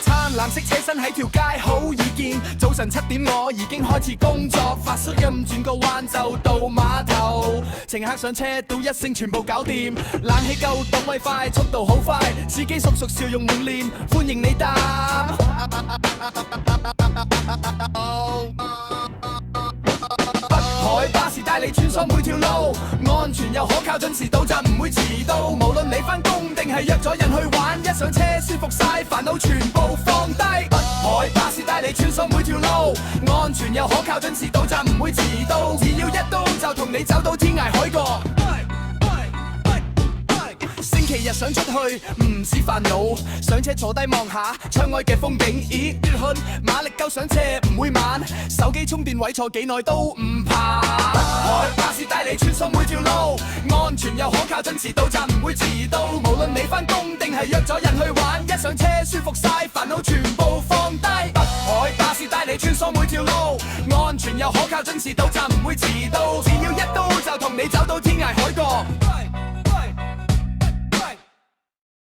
撐藍色車身喺條街好易見，早晨7點我已經開始工作，發縮音轉個彎就到碼頭，乘客上車到一聲全部搞掂，冷氣夠檔位快，速度好快，司機叔叔笑容滿臉，歡迎你搭。北海巴士帶你穿梭每條路，安全又可靠，準時到站唔會遲到。無論你返工定係約咗人去玩，一上車舒服晒，煩惱全部放低。北海巴士帶你穿梭每條路，安全又可靠，準時到站唔會遲到。只要一到就同你走到天涯海角。星期日想出去唔止煩惱，上車坐低望下窗外嘅風景，咦越hơn馬力夠上車唔會慢，手機充電位坐幾耐都唔怕。北海巴士帶你穿梭每條路，安全又可靠，準時到站唔會遲到。無論你返工定係約咗人去玩，一上車舒服晒，煩惱全部放低。北海巴士帶你穿梭每條路，安全又可靠，準時到站唔會遲到。只要一到就同